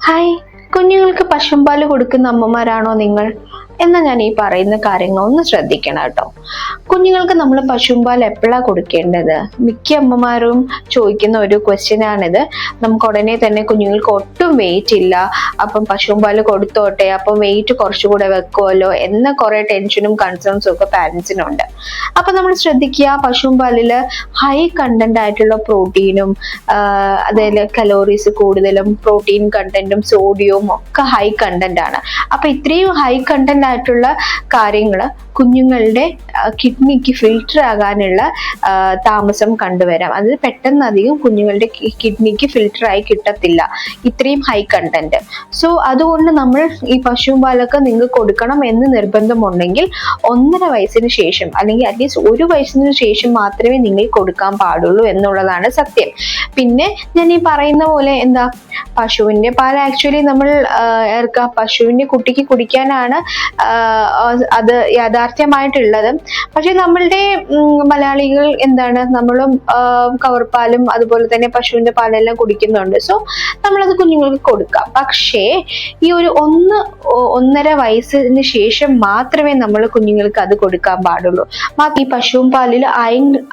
Hi, കുഞ്ഞുങ്ങൾക്ക് പശുമ്പാല് കൊടുക്കുന്ന അമ്മമാരാണോ നിങ്ങൾ? എന്നാൽ ഞാൻ ഈ പറയുന്ന കാര്യങ്ങൾ ഒന്ന് ശ്രദ്ധിക്കണം കേട്ടോ. കുഞ്ഞുങ്ങൾക്ക് നമ്മൾ പശുമ്പാൽ എപ്പോഴാണ് കൊടുക്കേണ്ടത്? മിക്ക അമ്മമാരും ചോദിക്കുന്ന ഒരു ക്വസ്റ്റ്യൻ ആണിത്. നമുക്ക് ഉടനെ തന്നെ കുഞ്ഞുങ്ങൾക്ക് ഒട്ടും വെയിറ്റ് ഇല്ല, അപ്പം പശുമ്പാൽ കൊടുത്തോട്ടെ, അപ്പം വെയിറ്റ് കുറച്ചുകൂടെ വെക്കുമല്ലോ എന്ന കുറെ ടെൻഷനും കൺസേൺസും ഒക്കെ പാരൻസിനുണ്ട്. അപ്പൊ നമ്മൾ ശ്രദ്ധിക്കുക, പശുമ്പാലില് ഹൈ കണ്ടന്റ് ആയിട്ടുള്ള പ്രോട്ടീനും അതിൽ കലോറീസ് കൂടുതലും, പ്രോട്ടീൻ കണ്ടന്റും സോഡിയവും ഒക്കെ ഹൈ കണ്ടന്റ് ആണ്. അപ്പൊ ഇത്രയും ഹൈ കണ്ടന്റ് ആയിട്ടുള്ള കാര്യങ്ങള് കുഞ്ഞുങ്ങളുടെ കിഡ്നിക്ക് ഫിൽട്ടർ ആകാനുള്ള താമസം കണ്ടുവരാം. അത് പെട്ടെന്ന് അധികം കുഞ്ഞുങ്ങളുടെ കിഡ്നിക്ക് ഫിൽട്ടർ ആയി കിട്ടത്തില്ല, ഇത്രയും ഹൈ കണ്ടന്റ്. സോ അതുകൊണ്ട് നമ്മൾ ഈ പശുമ്പാലൊക്കെ നിങ്ങൾക്ക് കൊടുക്കണം എന്ന് നിർബന്ധമുണ്ടെങ്കിൽ 1.5 വയസ്സിന് ശേഷം അല്ലെങ്കിൽ അറ്റ്ലീസ്റ്റ് 1 വയസ്സിന് ശേഷം മാത്രമേ നിങ്ങൾ കൊടുക്കാൻ പാടുള്ളൂ എന്നുള്ളതാണ് സത്യം. പിന്നെ ഞാൻ ഈ പറയുന്ന പോലെ എന്താ, പശുവിന്റെ പാൽ ആക്ച്വലി നമ്മൾ പശുവിന്റെ കുട്ടിക്ക് കുടിക്കാനാണ് അത് യാഥാർത്ഥ്യമായിട്ടുള്ളത്. പക്ഷെ നമ്മളുടെ മലയാളികൾ എന്താണ്, നമ്മളും കവർപ്പാലും അതുപോലെ തന്നെ പശുവിന്റെ പാലെല്ലാം കുടിക്കുന്നുണ്ട്. സോ നമ്മളത് കുഞ്ഞുങ്ങൾക്ക് കൊടുക്കാം. പക്ഷേ ഈ ഒരു 1.5 വയസ്സിന് ശേഷം മാത്രമേ നമ്മൾ കുഞ്ഞുങ്ങൾക്ക് അത് കൊടുക്കാൻ പാടുള്ളൂ. ഈ പശുവും പാലിൽ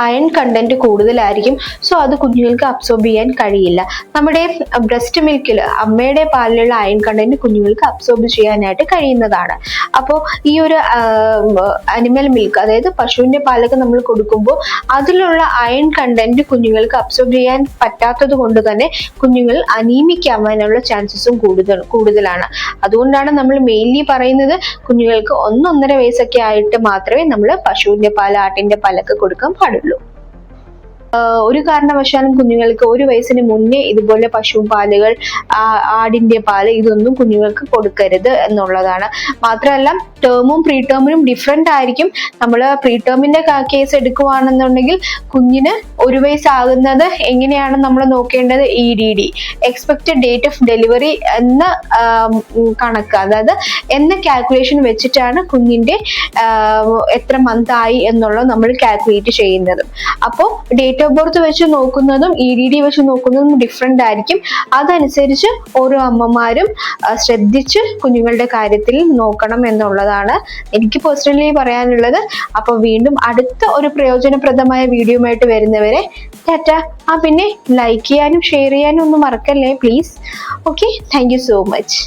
അയൺ കണ്ടന്റ് കൂടുതലായിരിക്കും. സോ അത് കുഞ്ഞുങ്ങൾക്ക് അബ്സോർബ് ചെയ്യാൻ കഴിയില്ല. നമ്മുടെ ബ്രസ്റ്റ് മിൽക്കിൽ, അമ്മയുടെ പാലിലുള്ള അയൺ കണ്ടന്റ് കുഞ്ഞുങ്ങൾക്ക് അബ്സോർബ് ചെയ്യാനായിട്ട് കഴിയുന്നതാണ്. അപ്പോൾ ഈ ഒരു അനിമൽ മിൽക്ക്, അതായത് പശുവിന്റെ പാലൊക്കെ നമ്മൾ കൊടുക്കുമ്പോൾ അതിലുള്ള അയൺ കണ്ടന്റ് കുഞ്ഞുങ്ങൾക്ക് അബ്സോർബ് ചെയ്യാൻ പറ്റാത്തത് കൊണ്ട് തന്നെ കുഞ്ഞുങ്ങൾ അനീമിക് ആവാനുള്ള ചാൻസസും കൂടുതലാണ്. അതുകൊണ്ടാണ് നമ്മൾ മെയിൻലി പറയുന്നത് കുഞ്ഞുങ്ങൾക്ക് 1.5 വയസ്സൊക്കെ ആയിട്ട് മാത്രമേ നമ്മൾ പശുവിന്റെ പാൽ, ആട്ടിന്റെ പാലൊക്കെ കൊടുക്കാൻ പാടുള്ളൂ. ഒരു കാരണവശാലും കുഞ്ഞുങ്ങൾക്ക് 1 വയസ്സിന് മുന്നേ ഇതുപോലെ പശു പാലുകൾ, ആടിന്റെ പാല് ഇതൊന്നും കുഞ്ഞുങ്ങൾക്ക് കൊടുക്കരുത് എന്നുള്ളതാണ്. മാത്രമല്ല ടേമും പ്രീ ടേമിനും ഡിഫറെന്റ് ആയിരിക്കും. നമ്മൾ പ്രീ ടേമിന്റെ കേസ് എടുക്കുകയാണെന്നുണ്ടെങ്കിൽ കുഞ്ഞിന് 1 വയസ്സാകുന്നത് എങ്ങനെയാണ് നമ്മൾ നോക്കേണ്ടത്? EDD, expected date of delivery എന്ന കണക്ക്, അതായത് എന്ന കാൽക്കുലേഷൻ വെച്ചിട്ടാണ് കുഞ്ഞിന്റെ എത്ര മന്ത് ആയി എന്നുള്ളത് നമ്മൾ കാൽക്കുലേറ്റ് ചെയ്യുന്നത്. അപ്പോൾ ഡേറ്റ് ഓഫ് ബർത്ത് വെച്ച് നോക്കുന്നതും EDD വെച്ച് നോക്കുന്നതും ഡിഫറെന്റ് ആയിരിക്കും. അതനുസരിച്ച് ഓരോ അമ്മമാരും ശ്രദ്ധിച്ച് കുഞ്ഞുങ്ങളുടെ കാര്യത്തിൽ നോക്കണം എന്നുള്ളതാണ് എനിക്ക് പേഴ്സണലി പറയാനുള്ളത്. അപ്പൊ വീണ്ടും അടുത്ത ഒരു പ്രയോജനപ്രദമായ വീഡിയോയുമായിട്ട് വരുന്നവരെ ടാറ്റ. പിന്നെ ലൈക്ക് ചെയ്യാനും ഷെയർ ചെയ്യാനും ഒന്നും മറക്കല്ലേ please. Okay, thank you so much.